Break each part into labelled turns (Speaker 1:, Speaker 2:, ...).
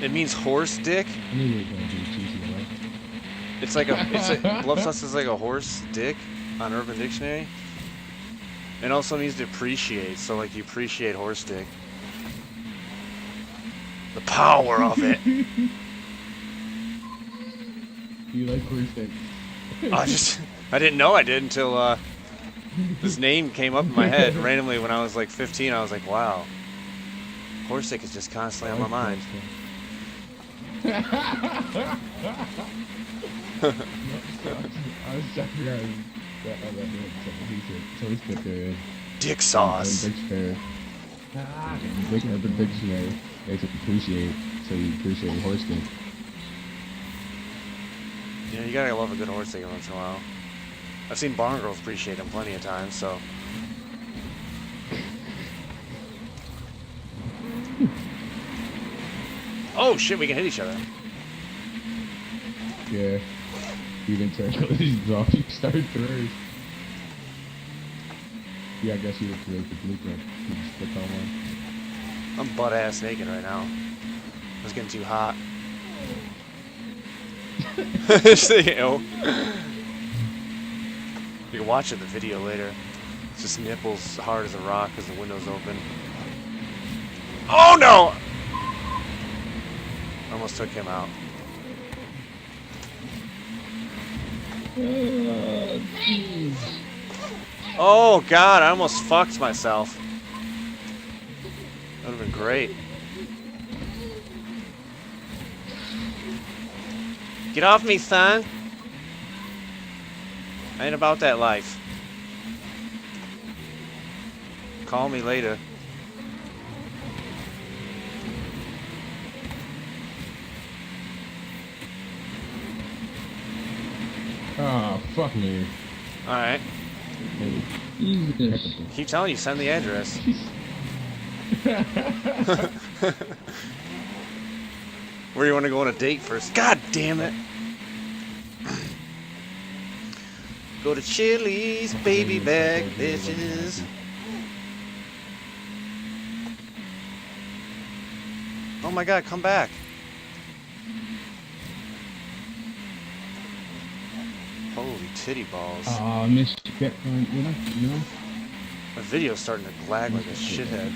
Speaker 1: It means horse dick.
Speaker 2: I knew you were going to be cheesy, right?
Speaker 1: It's like bluffsus is like a horse dick on Urban Dictionary. It also means to appreciate, so like you appreciate horse dick. The power of it.
Speaker 2: You like horse dick?
Speaker 1: I didn't know I did until this name came up in my head randomly when I was like 15. I was like, wow, horse dick is just constantly on my mind.
Speaker 2: I was trying to figure out that he said, so it's good there.
Speaker 1: Dick sauce.
Speaker 2: Dictionary. Urban Dictionary makes it appreciate, so you appreciate horse dick.
Speaker 1: You know, you gotta love a good horse dick every once in a while. I've seen barn girls appreciate them plenty of times, so. Oh shit, we can hit each other.
Speaker 2: Yeah. You didn't turn collisions off, you started through. Yeah, I guess you would create the blueprint. You just click on one.
Speaker 1: I'm butt ass naked right now. It's getting too hot. Ew. You can watch it the video later. It's just nipples hard as a rock because the window's open. Oh no! Almost took him out. Oh god, I almost fucked myself. That would have been great. Get off me, son. I ain't about that life. Call me later.
Speaker 2: Oh, fuck me.
Speaker 1: Alright.
Speaker 2: Jesus.
Speaker 1: Keep telling you, send the address. Where do you want to go on a date first? God damn it. Go to Chili's, baby back bitches. Oh my god, come back. Holy titty balls.
Speaker 2: Oh, I missed that one. You know?
Speaker 1: My video's starting to lag like a shithead.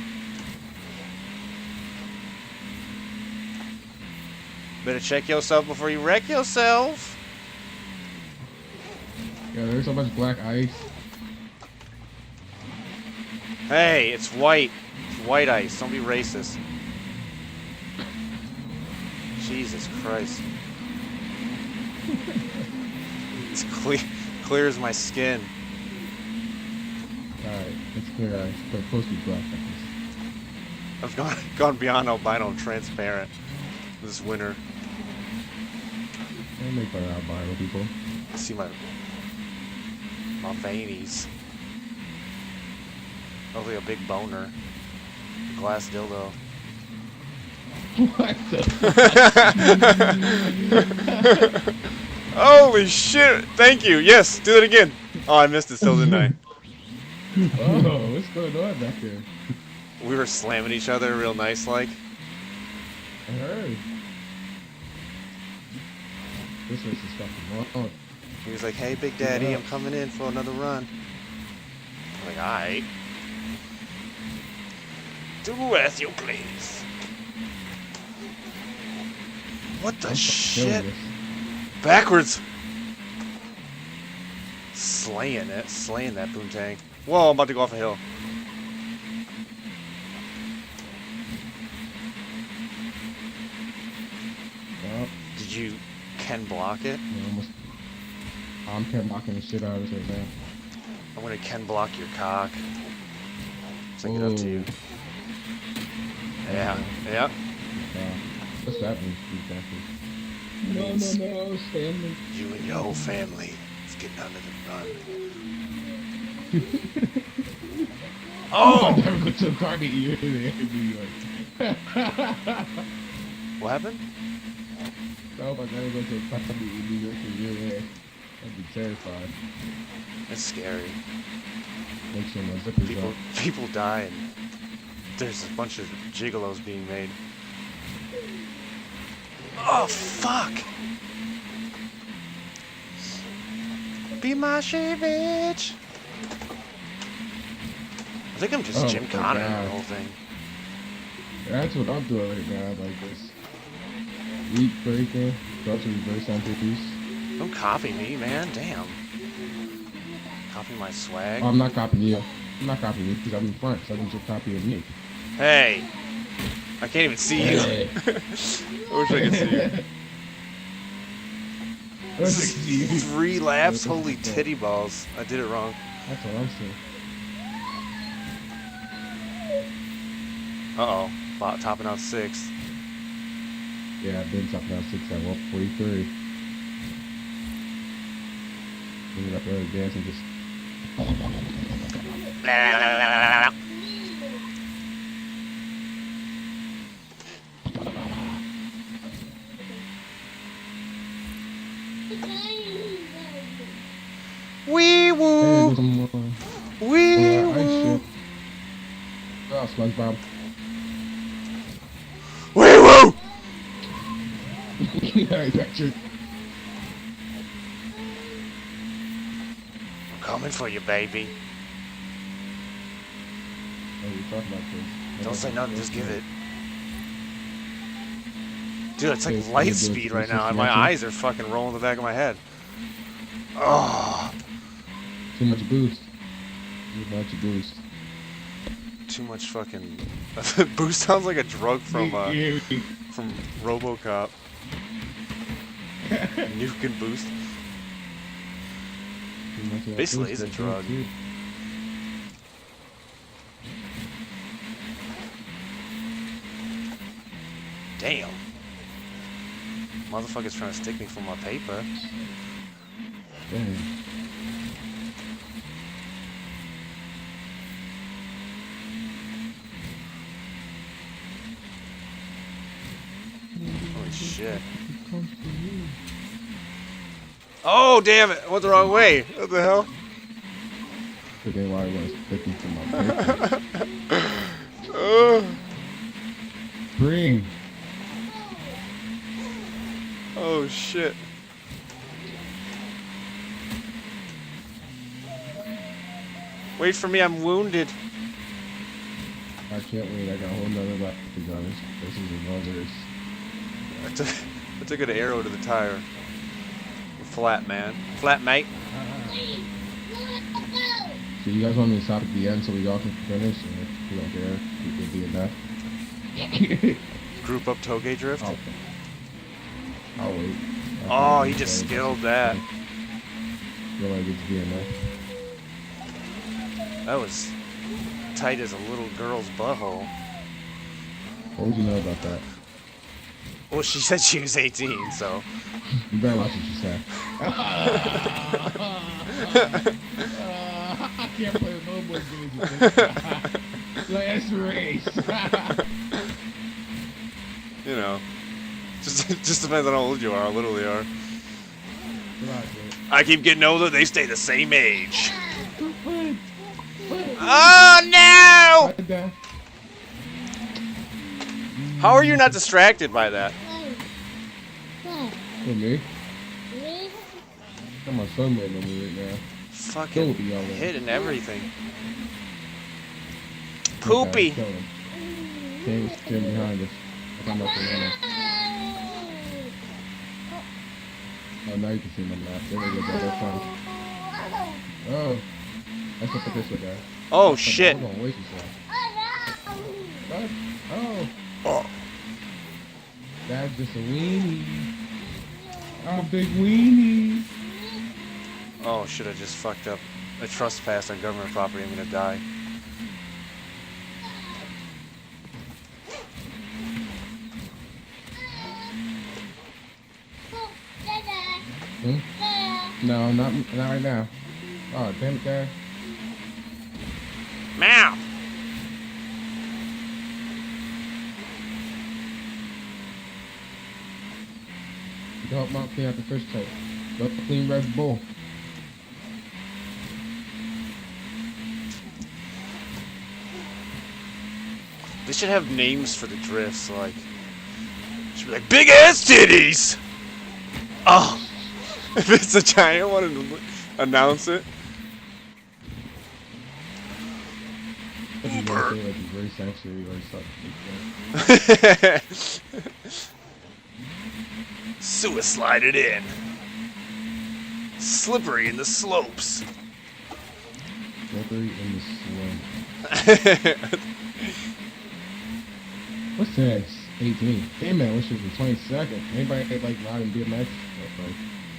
Speaker 1: Better check yourself before you wreck yourself.
Speaker 2: Yeah, there's so much black ice.
Speaker 1: Hey, it's white. It's white ice. Don't be racist. Jesus Christ. It's clear as my skin.
Speaker 2: Alright, it's clear ice, but it's supposed to be black ice.
Speaker 1: I've gone beyond albino transparent this winter.
Speaker 2: They make fun of albino people.
Speaker 1: See my veinies. Hopefully a big boner. A glass dildo.
Speaker 2: What the fuck?
Speaker 1: Holy shit! Thank you. Yes, do that again. Oh, I missed it still, didn't I?
Speaker 2: Oh, what's going on back there?
Speaker 1: We were slamming each other real nice like.
Speaker 2: I heard. This race is fucking long.
Speaker 1: He was like, hey, Big Daddy, I'm coming in for another run. I'm like, alright. Do as you please. What the shit? Backwards! Slaying that poontang. Whoa, I'm about to go off a hill.
Speaker 2: Well,
Speaker 1: Did you Ken block it?
Speaker 2: yeah, almost. I'm Ken blocking the shit out of this right now.
Speaker 1: I'm gonna Ken block your cock. So I get up to you. Yeah, yeah.
Speaker 2: What's that mean exactly? No, Stanley.
Speaker 1: You and your whole family is getting under the gun.
Speaker 2: I'll
Speaker 1: Oh!
Speaker 2: never go to a car meet you in New York.
Speaker 1: What happened?
Speaker 2: I hope I never go to a car meet in New York and you're there. I'd be terrified.
Speaker 1: That's scary.
Speaker 2: Make sure my zipper's up.
Speaker 1: People die and there's a bunch of gigolos being made. Oh, fuck. Be my shit, bitch. I think I'm just Jim Connor in the whole thing.
Speaker 2: That's what I'm doing right now, like this. Weak breaker, drops a reverse on piece.
Speaker 1: Don't copy me, man. Damn. Copy my swag.
Speaker 2: Oh, I'm not copying you. I'm not copying you because I'm in front, so I can just copy of me.
Speaker 1: Hey. I can't even see you. I wish I could see you. This is 3 laps? Holy titty balls. I did it wrong.
Speaker 2: That's what I'm saying.
Speaker 1: Uh-oh. About topping out 6th.
Speaker 2: Yeah, I've been topping out 6 at 143. Bring it up there, dance and just...
Speaker 1: Wee woo! Wee woo!
Speaker 2: Oh, SpongeBob.
Speaker 1: Wee woo!
Speaker 2: Yeah, that's it.
Speaker 1: I'm coming for you, baby.
Speaker 2: Oh, we talking about this.
Speaker 1: Don't say nothing, just give it. Dude, it's like light speed right now, and my eyes are fucking rolling the back of my head. Oh.
Speaker 2: Too much boost. Too much boost.
Speaker 1: Too much fucking... Boost sounds like a drug from RoboCop. Nuke and boost. Basically, it's a drug. Damn. Motherfucker's trying to stick me for my paper.
Speaker 2: Damn.
Speaker 1: Holy shit. Oh, damn it. I went the wrong way. What the hell?
Speaker 2: Today why I was sticking for my paper. Bring.
Speaker 1: Oh, shit. Wait for me, I'm wounded.
Speaker 2: I can't wait, I got a whole nother lap to be honest. This is another.
Speaker 1: I took an arrow to the tire. Flat, man. Flat, mate.
Speaker 2: So you guys want me to stop at the end so we all can finish? Or you don't care? It would be enough.
Speaker 1: Group up toge drift?
Speaker 2: I'll wait.
Speaker 1: Oh, he just skilled that.
Speaker 2: Feel like it's be enough.
Speaker 1: That was tight as a little girl's butthole.
Speaker 2: What would you know about that?
Speaker 1: Well, she said she was 18, so.
Speaker 2: You better watch what you say. I can't play with no more games. Last race.
Speaker 1: You know, just depends on how old you are, how little they are. I keep getting older, they stay the same age. Oh no! How are you not distracted by that?
Speaker 2: For me? Got my sunburn on me right now.
Speaker 1: Fucking hitting everything. Poopy.
Speaker 2: Came behind us. I'm up there. Oh, now you can see my map. There we go, brother. Oh. Let's look at this way, guys.
Speaker 1: Oh, shit.
Speaker 2: Hold on, wait a second. Oh.
Speaker 1: Oh.
Speaker 2: That's just a weenie. Oh, big weenie.
Speaker 1: Oh, shit, I just fucked up. I trespassed on government property. I'm gonna die.
Speaker 2: Hmm? No, not right now. Oh, damn it, Dad.
Speaker 1: Meow.
Speaker 2: You help Mount clean out the fish tank. Go clean Red Bull.
Speaker 1: They should have names for the drifts, like She'd be like, big ass titties! Oh! If it's a giant one, announce it.
Speaker 2: Uber. Like very sensory or something like that.
Speaker 1: Suicided in. Slippery in the slopes.
Speaker 2: Slippery in the slopes. What's that? 18. Damn man, which is the 22nd. Anybody like riding BMX? Or, like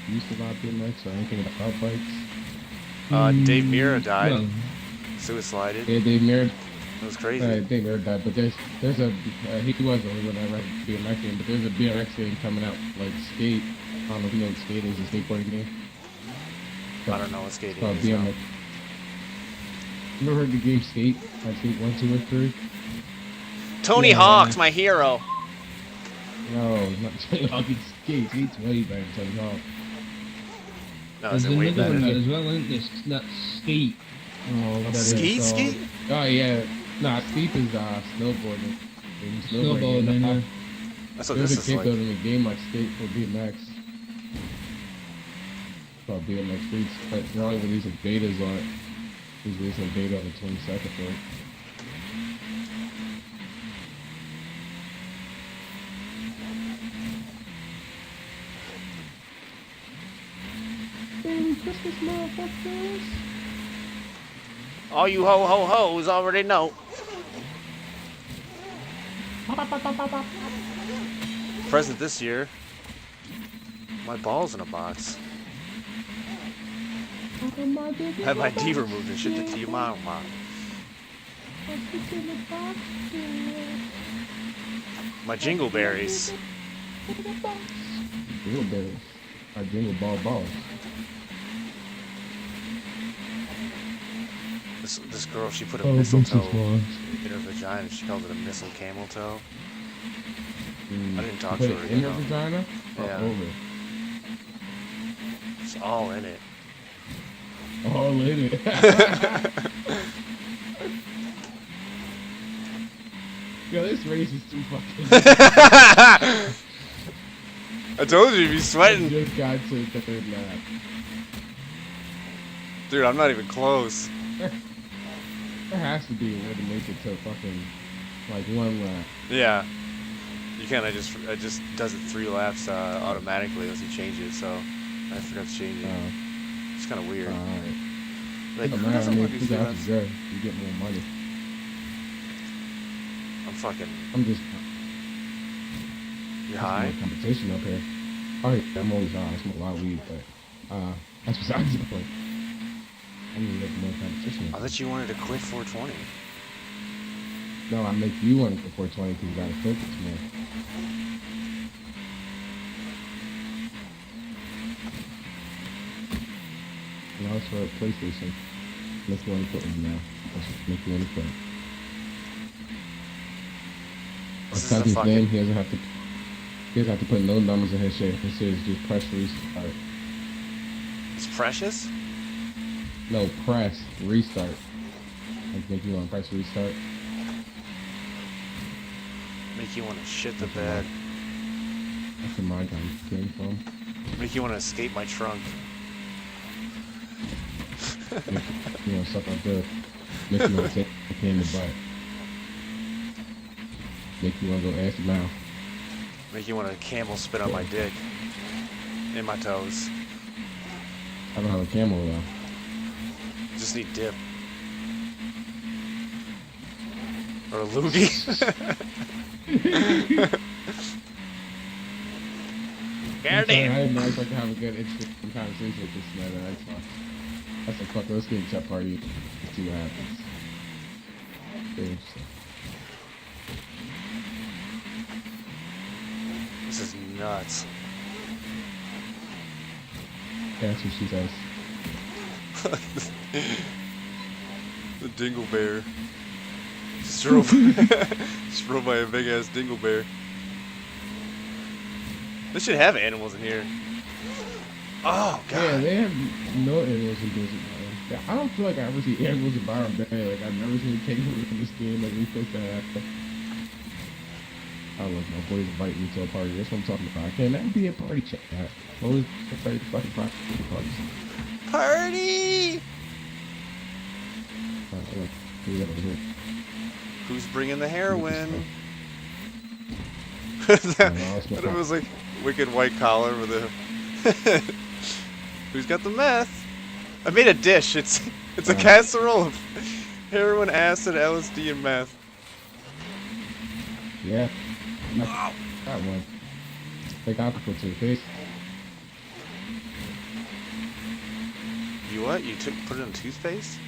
Speaker 2: used to ride BMX or anything about bikes?
Speaker 1: Dave Mira died.
Speaker 2: No.
Speaker 1: Suicided.
Speaker 2: Yeah, Dave Mira.
Speaker 1: It was crazy.
Speaker 2: Dave Mira died, but there's a he was the only one that ride BMX game, but there's a BMX game coming out like Skate. I don't know if you know what Skate is, a skateboarding game.
Speaker 1: I don't know what skating
Speaker 2: It's called
Speaker 1: is.
Speaker 2: BMX. You ever heard the game Skate? Like Skate 1, 2, or 3?
Speaker 1: Tony Hawk's my hero.
Speaker 2: No, not Tony Hawk. It's Skate. Skate's way better than Tony Hawk.
Speaker 1: No,
Speaker 3: There's
Speaker 1: is it way
Speaker 3: another one
Speaker 1: better?
Speaker 3: as well, isn't there? That's Skate.
Speaker 2: Oh, what that
Speaker 1: Skeet,
Speaker 2: is,
Speaker 1: skeet?
Speaker 2: Oh yeah, nah, Skeet is snowboarding.
Speaker 3: Snowboarding, yeah.
Speaker 1: That's what
Speaker 2: There's
Speaker 1: this
Speaker 2: a
Speaker 1: is
Speaker 2: kid
Speaker 1: like.
Speaker 2: building a game like Skate for BMX. It's called BMX Streets, but they're only releasing betas on it. He's releasing a beta on the 22nd for it. Merry Christmas, motherfuckers!
Speaker 1: All you ho-ho-hos already know. Present this year. My balls in a box. Had my D removed and shipped it to your mom. My jingleberries.
Speaker 2: Jingleberries. Our jingle ball balls.
Speaker 1: This girl, she put a mistletoe in her vagina. She called it a missile camel toe. I didn't talk to her.
Speaker 2: In her vagina?
Speaker 1: Yeah.
Speaker 2: Over?
Speaker 1: It's all in it.
Speaker 2: All in it. Yo, this race is too fucking.
Speaker 1: I told you, you'd be
Speaker 2: I
Speaker 1: sweating.
Speaker 2: just got to the third lap.
Speaker 1: Dude, I'm not even close.
Speaker 2: There has to be a way to make it to fucking like one lap.
Speaker 1: Yeah. You can't, it just does it 3 laps automatically unless you change it, so I forgot to change it. It's kind of weird.
Speaker 2: Alright.
Speaker 1: Like,
Speaker 2: No
Speaker 1: who
Speaker 2: matter, I
Speaker 1: doesn't
Speaker 2: mean,
Speaker 1: want to do
Speaker 2: 2 laps
Speaker 1: laps?
Speaker 2: is good. You get more money. I'm just.
Speaker 1: You're high?
Speaker 2: More competition up here. Oh yeah, I'm always high. I smoke a lot of weed, but that's besides the point. I need to make more competition.
Speaker 1: I thought you wanted to quit 420.
Speaker 2: No, I make you one for 420 because you gotta focus more. Now it's for a PlayStation. Make you want to quit one now. Let's just make you want to quit.
Speaker 1: This is
Speaker 2: Type
Speaker 1: a
Speaker 2: his
Speaker 1: fucking-
Speaker 2: name, he doesn't have to put no numbers in his shit. His shit is just press restart.
Speaker 1: It's precious?
Speaker 2: No, press restart. Like make you want to press restart.
Speaker 1: Make you want to shit the bed.
Speaker 2: That's where my gun came from.
Speaker 1: Make you want to escape my trunk.
Speaker 2: You know, stuff like that. Make you want to take a pain in the butt. Make you want to go ass to mouth.
Speaker 1: Make you want to camel spit on my dick. In my toes.
Speaker 2: I don't have a camel though.
Speaker 1: Just need dip. Or a loogie.
Speaker 2: I
Speaker 1: Goddamn.
Speaker 2: didn't know if I could have a good, interesting conversation with this man. That's fine. That's a fuck. Let's get a chat party. Let's see what happens. Very interesting.
Speaker 1: This is nuts.
Speaker 2: Yeah, that's what she says.
Speaker 1: The dingle bear. Just drove by a big ass dingle bear. They should have animals in here. Oh god.
Speaker 2: Yeah, they have no animals in Blizzard. Man. I don't feel like I ever see animals in Byron Bay. Like I've never seen a kangaroo in this game. Like we supposed to have. I love my boys invite me to a party. That's what I'm talking about. I can't never be a party chat. Always invite the fucking parties.
Speaker 1: Party!
Speaker 2: Look, we got over here.
Speaker 1: Who's bringing the heroin?
Speaker 2: No,
Speaker 1: It was like wicked white collar with a. Who's got the meth? I made a dish. It's a casserole of heroin, acid, LSD, and meth.
Speaker 2: Yeah. That one. They got to put to the face.
Speaker 1: You what? You put it in toothpaste?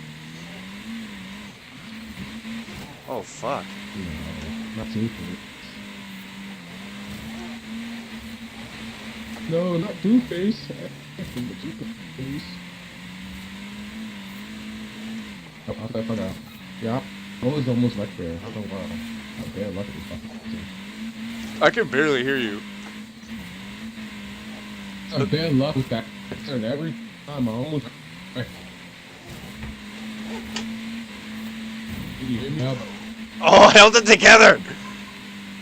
Speaker 1: Oh fuck.
Speaker 2: No, not toothpaste. No, not toothpaste. Toothpaste. Oh, I forgot. Yeah, I was almost like there. I don't know why. I'm bad luck with fucking.
Speaker 1: I can barely hear you.
Speaker 2: I'm bad luck with that. Every time I almost. Can you hear me now?
Speaker 1: Oh, I held it together!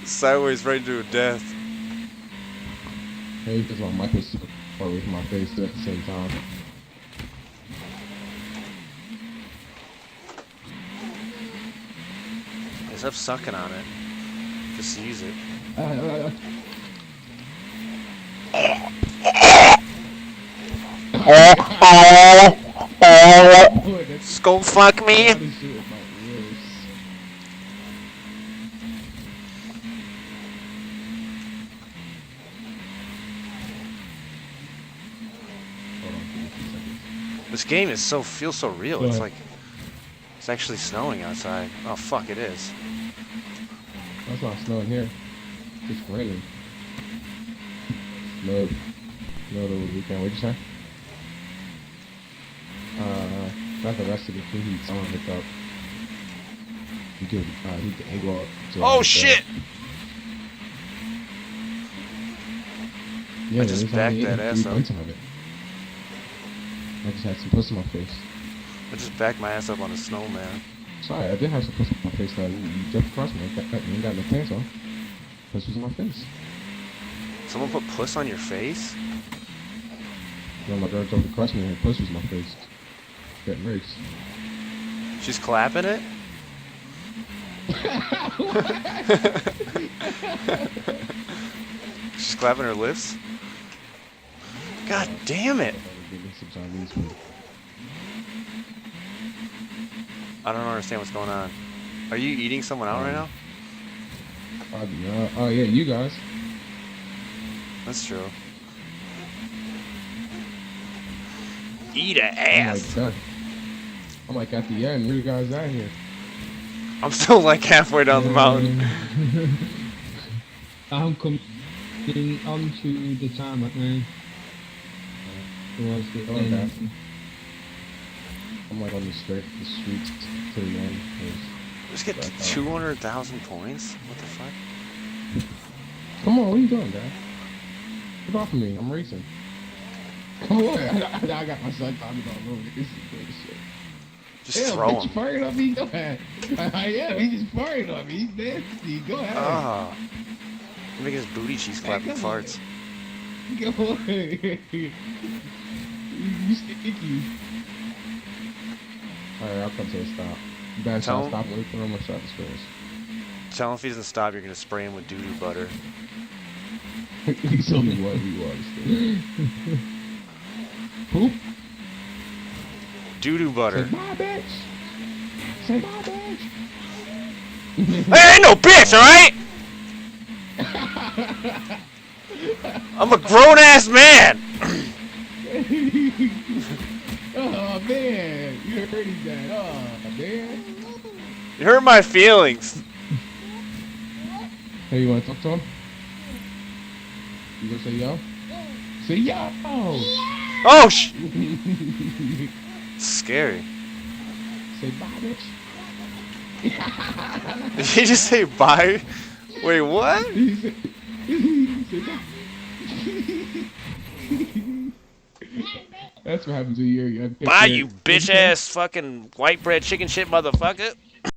Speaker 1: Sideways right into a death.
Speaker 2: Hey, because my mic was super far away from my face at the same time.
Speaker 1: Stop sucking on it. Just use it. Skull fuck me! This game feels so real. It's like it's actually snowing outside. Oh fuck, it is.
Speaker 2: That's not snowing here. It's raining. No the weekend. What'd you say? Not the rest of the food heat. Someone picked up. You do heat the egg up.
Speaker 1: Oh shit!
Speaker 2: Yeah,
Speaker 1: I just backed that ass up.
Speaker 2: I just had some puss in my face.
Speaker 1: I just backed my ass up on a snowman.
Speaker 2: Sorry, I did have some puss in my face. You jumped across me. You ain't got no pants on. Puss was in my face.
Speaker 1: Someone put puss on your face?
Speaker 2: You know, my girl jumped across me and her puss was in my face. Getting race.
Speaker 1: She's clapping it? She's clapping her lips? God damn it! I don't understand what's going on. Are you eating someone out right now?
Speaker 2: Oh yeah, you guys.
Speaker 1: That's true. Eat a ass!
Speaker 2: I'm like at the end, where you guys at here?
Speaker 1: I'm still like halfway down the mountain.
Speaker 3: I'm coming onto the tarmac now. Towards the end.
Speaker 2: I'm like on the streets to the end.
Speaker 1: Just get 200,000 points? What the fuck?
Speaker 2: Come on, what are you doing, guy? Get off of me, I'm racing. Come on, I got my son talking about moving. This is good shit.
Speaker 1: Just throw him.
Speaker 2: He's firing on me, go ahead. I am, he's just firing on me, he's nasty, go ahead.
Speaker 1: Ah. Make his booty cheeks clapping farts.
Speaker 2: Go ahead. You sticky. Alright, I'll come to a stop. You better stop waiting for him or stop his first.
Speaker 1: Tell him if he doesn't stop, you're gonna spray him with doo-doo butter.
Speaker 2: He told me what he wants. Who?
Speaker 1: Doo-doo butter.
Speaker 2: Say bye, bitch. Say bye, bitch.
Speaker 1: I ain't no bitch, alright? I'm a grown-ass man!
Speaker 2: Oh, man. You heard that. Oh, man.
Speaker 1: You hurt my feelings.
Speaker 2: Hey, you want to talk to him? You gonna say yo? Say yo!
Speaker 1: Oh, scary.
Speaker 2: Say bye, bitch.
Speaker 1: Did he just say bye? Wait, what?
Speaker 2: That's what happens when you're young.
Speaker 1: Bye, you bitch-ass fucking white bread chicken shit motherfucker.